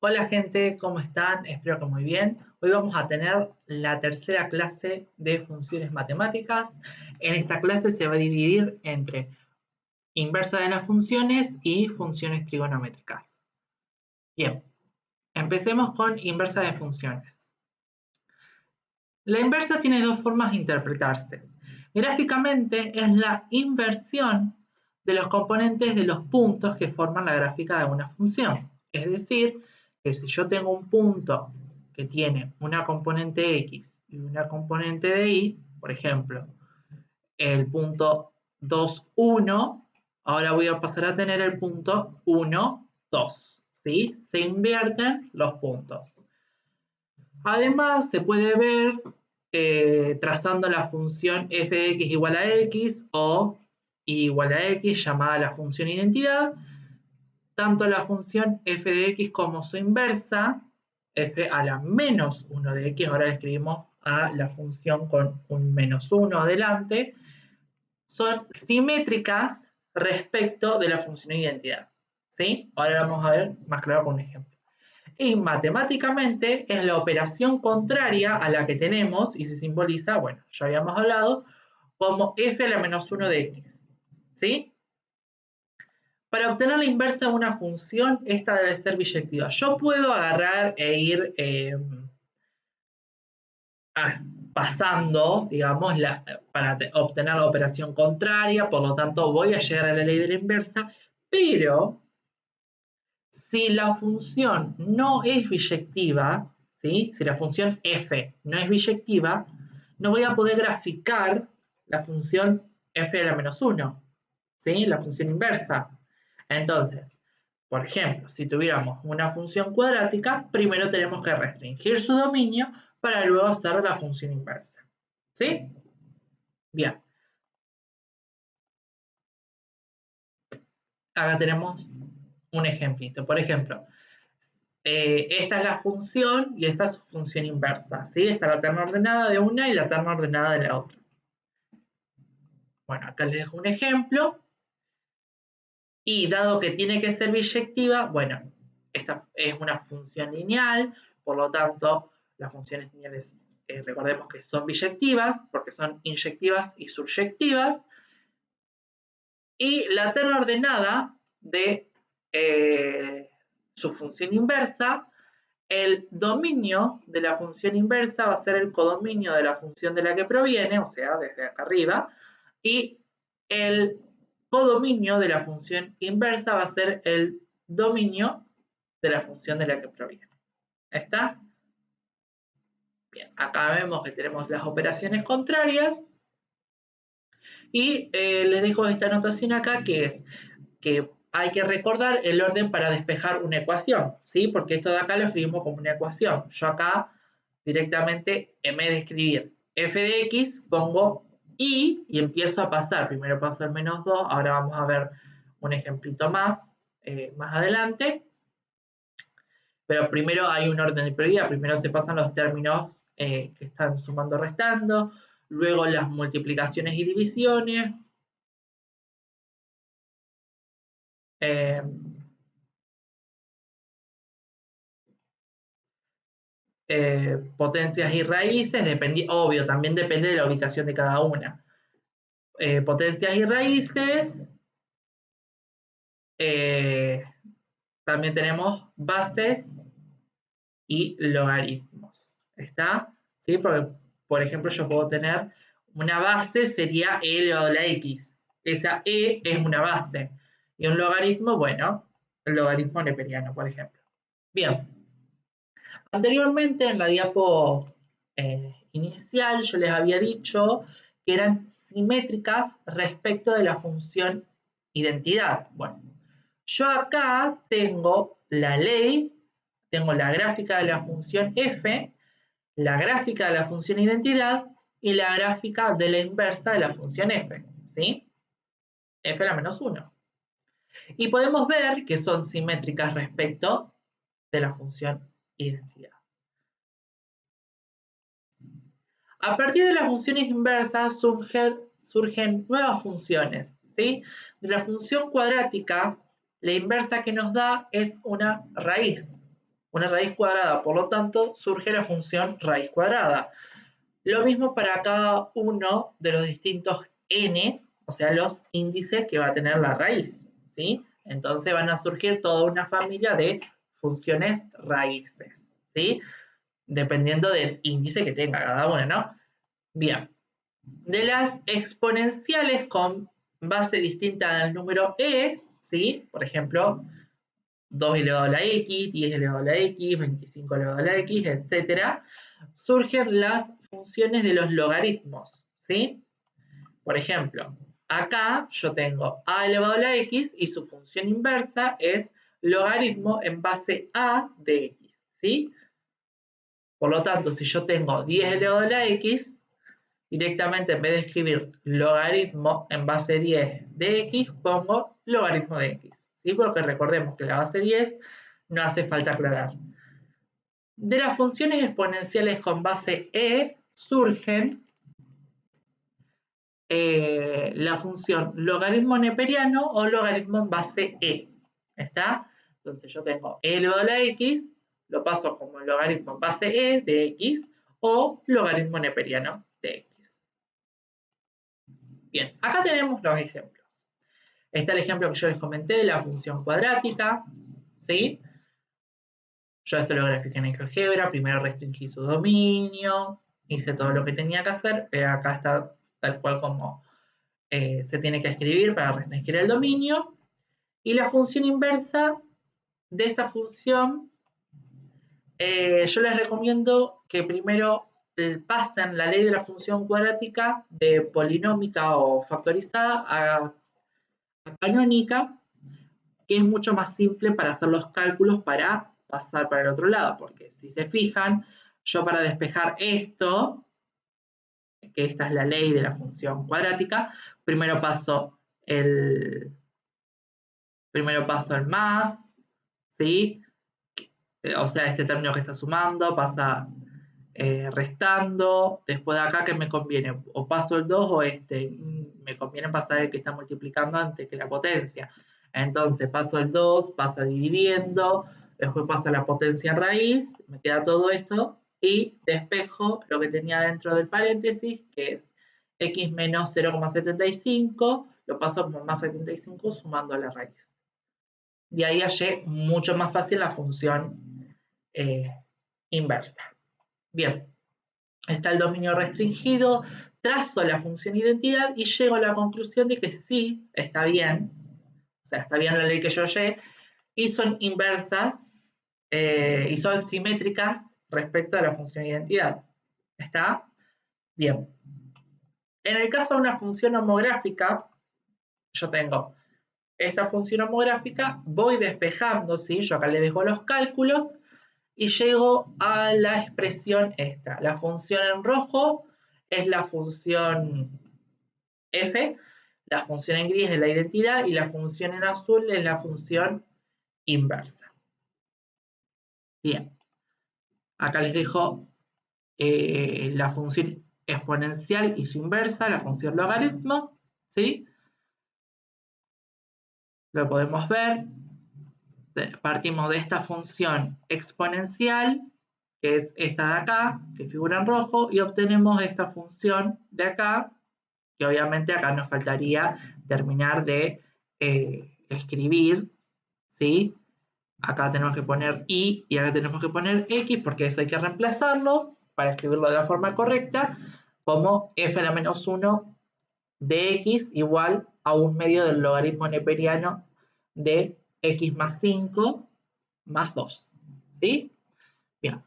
Hola gente, ¿cómo están? Espero que muy bien. Hoy vamos a tener la tercera clase de funciones matemáticas. En esta clase se va a dividir entre inversa de las funciones y funciones trigonométricas. Bien, empecemos con inversa de funciones. La inversa tiene dos formas de interpretarse. Gráficamente es la inversión de los componentes de los puntos que forman la gráfica de una función. Es decir, que si yo tengo un punto que tiene una componente x y una componente de y, por ejemplo, el punto 2, 1, ahora voy a pasar a tener el punto 1, 2. ¿Sí? Se invierten los puntos. Además, se puede ver trazando la función f de x igual a x o y igual a x, llamada la función identidad. Tanto la función f de x como su inversa, f a la menos 1 de x, ahora le escribimos a la función con un menos 1 adelante, son simétricas respecto de la función identidad. ¿Sí? Ahora vamos a ver más claro con un ejemplo. Y matemáticamente es la operación contraria a la que tenemos y se simboliza, bueno, ya habíamos hablado, como f a la menos 1 de x. ¿Sí? Para obtener la inversa de una función, esta debe ser biyectiva. Yo puedo agarrar e ir pasando, digamos, para obtener la operación contraria, por lo tanto voy a llegar a la ley de la inversa, pero si la función no es biyectiva, ¿sí? Si la función f no es biyectiva, no voy a poder graficar la función f a la menos 1, ¿sí? La función inversa. Entonces, por ejemplo, si tuviéramos una función cuadrática, primero tenemos que restringir su dominio para luego hacer la función inversa. ¿Sí? Bien. Acá tenemos un ejemplito. Por ejemplo, esta es la función y esta es su función inversa. ¿Sí? Está la terna ordenada de una y la terna ordenada de la otra. Bueno, acá les dejo un ejemplo. Y dado que tiene que ser biyectiva, bueno, esta es una función lineal, por lo tanto, las funciones lineales, recordemos que son biyectivas, porque son inyectivas y suryectivas. Y la terna ordenada de su función inversa, el dominio de la función inversa va a ser el codominio de la función de la que proviene, o sea, desde acá arriba, y el codominio de la función inversa va a ser el dominio de la función de la que proviene. ¿Está? Bien, acá vemos que tenemos las operaciones contrarias y les dejo esta anotación acá que es que hay que recordar el orden para despejar una ecuación, ¿sí? Porque esto de acá lo escribimos como una ecuación. Yo acá directamente, en vez de escribir f de x, pongo y empiezo a pasar. Primero paso el menos 2, ahora vamos a ver un ejemplito más adelante. Pero primero hay un orden de prioridad. Primero se pasan los términos que están sumando, restando, luego las multiplicaciones y divisiones. Potencias y raíces, obvio, también depende de la ubicación de cada una. Potencias y raíces, también tenemos bases y logaritmos. ¿Está? ¿Sí? Porque, por ejemplo, yo puedo tener una base, sería e elevado a la x. Esa e es una base. Y un logaritmo, bueno, el logaritmo neperiano, por ejemplo. Bien. Anteriormente, en la diapo inicial, yo les había dicho que eran simétricas respecto de la función identidad. Bueno, yo acá tengo la ley, tengo la gráfica de la función f, la gráfica de la función identidad y la gráfica de la inversa de la función f, ¿sí? F a la menos 1. Y podemos ver que son simétricas respecto de la función identidad. A partir de las funciones inversas surgen nuevas funciones, ¿sí? De la función cuadrática, la inversa que nos da es una raíz. una raíz cuadrada, por lo tanto, surge la función raíz cuadrada. Lo mismo para cada uno de los distintos n, o sea, los índices que va a tener la raíz, ¿sí? Entonces van a surgir toda una familia de funciones raíces, ¿sí? Dependiendo del índice que tenga cada una, ¿no? Bien. De las exponenciales con base distinta al número e, ¿sí? Por ejemplo, 2 elevado a la x, 10 elevado a la x, 25 elevado a la x, etc., surgen las funciones de los logaritmos, ¿sí? Por ejemplo, acá yo tengo a elevado a la x y su función inversa es logaritmo en base a de x, ¿sí? Por lo tanto, si yo tengo 10 elevado a la x, directamente en vez de escribir logaritmo en base 10 de x, pongo logaritmo de x, ¿sí? Porque recordemos que la base 10 no hace falta aclarar. De las funciones exponenciales con base e surgen la función logaritmo neperiano o logaritmo en base e. ¿Está? Entonces yo tengo e elevado a la x, lo paso como logaritmo en base e de x o logaritmo neperiano de x. Bien, acá tenemos los ejemplos. Está el ejemplo que yo les comenté de la función cuadrática, ¿sí? Yo esto lo grafiqué en GeoGebra, primero restringí su dominio, hice todo lo que tenía que hacer, acá está tal cual como se tiene que escribir para restringir el dominio, y la función inversa de esta función, yo les recomiendo que primero pasen la ley de la función cuadrática de polinómica o factorizada a canónica, que es mucho más simple para hacer los cálculos para pasar para el otro lado, porque si se fijan, yo para despejar esto, que esta es la ley de la función cuadrática, primero paso el más, ¿sí? O sea, este término que está sumando pasa restando, después de acá que me conviene, o paso el 2 o me conviene pasar el que está multiplicando antes que la potencia. Entonces paso el 2, pasa dividiendo, después pasa la potencia en raíz, me queda todo esto, y despejo lo que tenía dentro del paréntesis, que es x menos 0,75, lo paso como más 75 sumando a la raíz. Y ahí hallé mucho más fácil la función inversa. Bien, está el dominio restringido, trazo la función identidad y llego a la conclusión de que sí, está bien, o sea, está bien la ley que yo hallé, y son inversas y son simétricas respecto a la función identidad. ¿Está? Bien. En el caso de una función homográfica, yo tengo esta función homográfica, voy despejando, ¿sí? Yo acá le dejo los cálculos y llego a la expresión esta. La función en rojo es la función f, la función en gris es la identidad y la función en azul es la función inversa. Bien, acá les dejo la función exponencial y su inversa, la función logaritmo, ¿sí? Lo podemos ver. Partimos de esta función exponencial, que es esta de acá, que figura en rojo, y obtenemos esta función de acá, que obviamente acá nos faltaría terminar de escribir, ¿sí? Acá tenemos que poner y acá tenemos que poner x, porque eso hay que reemplazarlo para escribirlo de la forma correcta, como f a la menos 1 de x igual a 1/2 del logaritmo neperiano de x más 5 más 2. ¿Sí? Bien.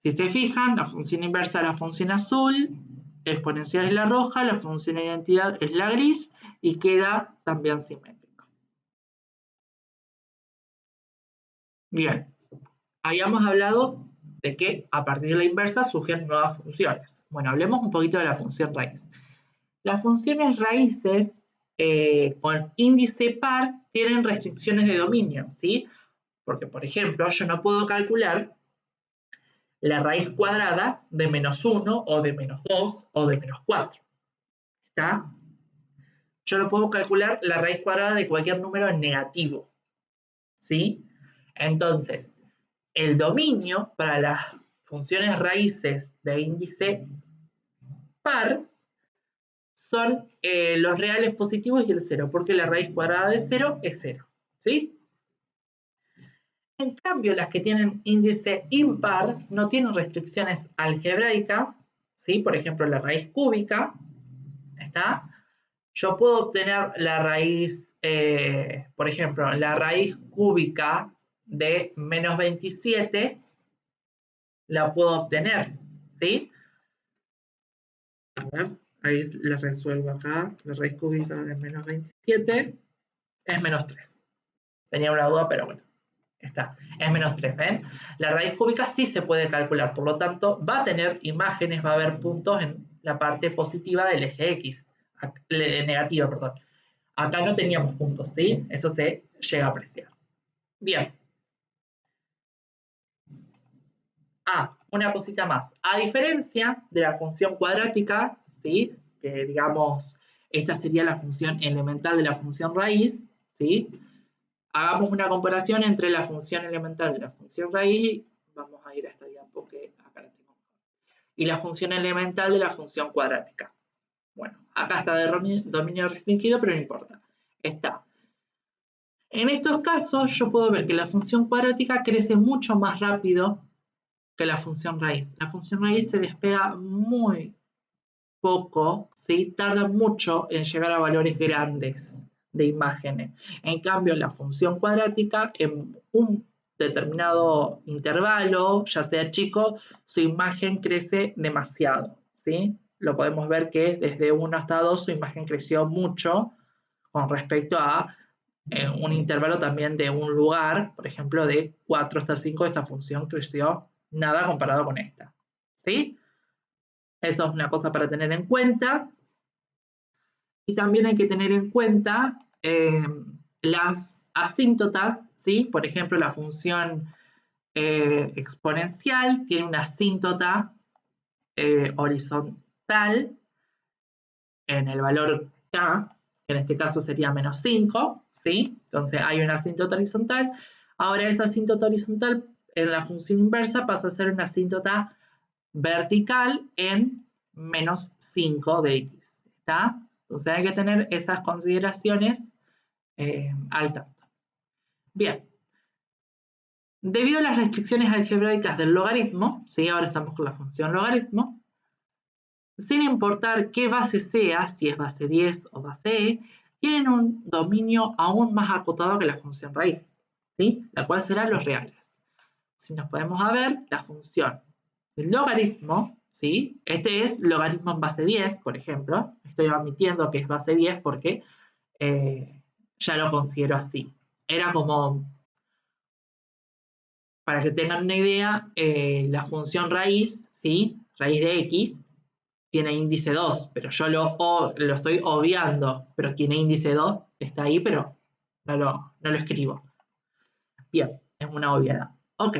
Si se fijan, la función inversa es la función azul, exponencial es la roja, la función de identidad es la gris y queda también simétrico. Bien. Habíamos hablado de que a partir de la inversa surgen nuevas funciones. Bueno, hablemos un poquito de la función raíz. Las funciones raíces con índice par tienen restricciones de dominio, ¿sí? Porque, por ejemplo, yo no puedo calcular la raíz cuadrada de menos 1 o de menos 2 o de menos 4. ¿Está? Yo no puedo calcular la raíz cuadrada de cualquier número negativo, ¿sí? Entonces, El dominio para las funciones raíces de índice par son los reales positivos y el cero, porque la raíz cuadrada de 0 es 0, ¿sí? En cambio, las que tienen índice impar no tienen restricciones algebraicas, ¿sí? Por ejemplo, la raíz cúbica, ¿está? Yo puedo obtener la raíz, por ejemplo, la raíz cúbica de menos 27, la puedo obtener, ¿sí? A ver, ahí la resuelvo acá. La raíz cúbica de menos 27 es menos 3. Tenía una duda, pero bueno, está. Es menos 3, ¿ven? La raíz cúbica sí se puede calcular, por lo tanto, va a tener imágenes, va a haber puntos en la parte positiva del eje X. Negativa, perdón. Acá no teníamos puntos, ¿sí? Eso se llega a apreciar. Bien. Una cosita más. A diferencia de la función cuadrática, ¿sí? Que digamos, esta sería la función elemental de la función raíz, ¿sí? Hagamos una comparación entre la función elemental de la función raíz, vamos a ir a esta diapo que acá la tengo, y la función elemental de la función cuadrática. Bueno, acá está de dominio restringido, pero no importa. Está. En estos casos, yo puedo ver que la función cuadrática crece mucho más rápido que la función raíz. La función raíz se despega muy poco, ¿sí? Tarda mucho en llegar a valores grandes de imágenes. En cambio, la función cuadrática, en un determinado intervalo, ya sea chico, su imagen crece demasiado, ¿sí? Lo podemos ver que desde 1 hasta 2 su imagen creció mucho con respecto a un intervalo también de un lugar, por ejemplo, de 4 hasta 5, esta función creció nada comparado con esta, ¿sí? Eso es una cosa para tener en cuenta. Y también hay que tener en cuenta las asíntotas, ¿sí? Por ejemplo, la función exponencial tiene una asíntota horizontal en el valor k, que en este caso sería menos 5, ¿sí? Entonces hay una asíntota horizontal. Ahora esa asíntota horizontal en la función inversa pasa a ser una asíntota vertical en menos 5 de x, ¿está? Entonces hay que tener esas consideraciones al tanto. Bien, debido a las restricciones algebraicas del logaritmo, ¿sí? Ahora estamos con la función logaritmo, sin importar qué base sea, si es base 10 o base e, tienen un dominio aún más acotado que la función raíz, ¿sí? La cual serán los reales. Si nos podemos ver, la función del logaritmo, ¿sí? Este es logaritmo en base 10, por ejemplo. Estoy omitiendo que es base 10 porque ya lo considero así. Era como, para que tengan una idea, la función raíz, ¿sí? Raíz de x, tiene índice 2, pero yo lo estoy obviando, pero tiene índice 2, está ahí, pero no lo escribo. Bien, es una obviedad. Ok.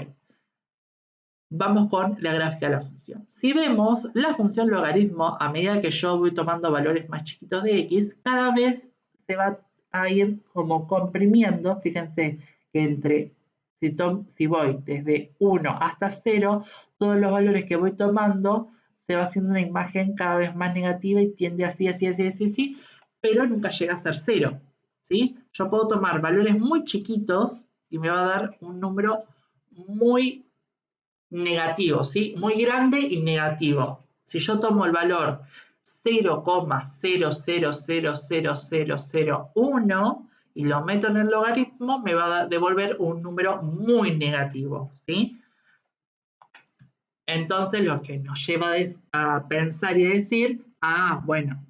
Vamos con la gráfica de la función. Si vemos la función logaritmo, a medida que yo voy tomando valores más chiquitos de x, cada vez se va a ir como comprimiendo. Fíjense que si voy desde 1 hasta 0, todos los valores que voy tomando se va haciendo una imagen cada vez más negativa y tiende así, pero nunca llega a ser 0, ¿sí? Yo puedo tomar valores muy chiquitos y me va a dar un número muy negativo, ¿sí? Muy grande y negativo. Si yo tomo el valor 0,00000001 y lo meto en el logaritmo, me va a devolver un número muy negativo, ¿sí? Entonces, lo que nos lleva a pensar y decir, bueno,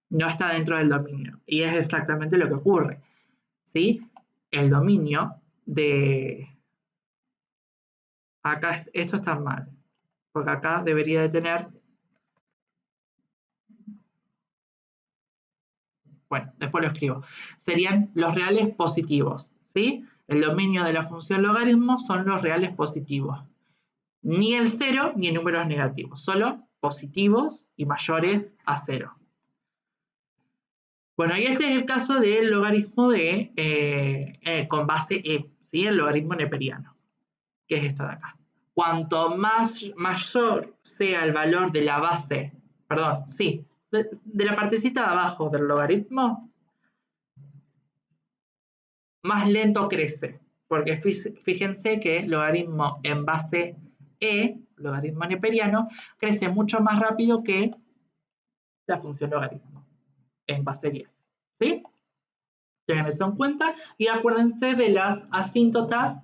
no está dentro del dominio. Y es exactamente lo que ocurre, ¿sí? El dominio de... Acá esto está mal, porque acá debería de tener... Bueno, después lo escribo. Serían los reales positivos, ¿sí? El dominio de la función logaritmo son los reales positivos. Ni el 0 ni números negativos, solo positivos y mayores a 0. Bueno, y este es el caso del logaritmo con base e, ¿sí? El logaritmo neperiano. que es esta de acá. Cuanto mayor sea el valor de la base, perdón, sí, de la partecita de abajo del logaritmo, más lento crece. Porque fíjense que el logaritmo en base e, logaritmo neperiano, crece mucho más rápido que la función logaritmo en base 10. ¿Sí? Tengan eso en cuenta y acuérdense de las asíntotas.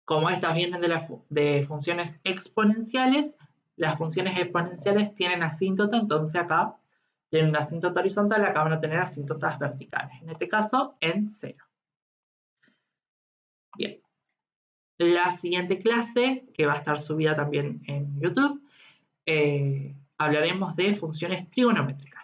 Como estas vienen de funciones exponenciales, las funciones exponenciales tienen asíntota, entonces acá tienen una asíntota horizontal, acá van a tener asíntotas verticales, en este caso en 0. Bien. La siguiente clase, que va a estar subida también en YouTube, hablaremos de funciones trigonométricas.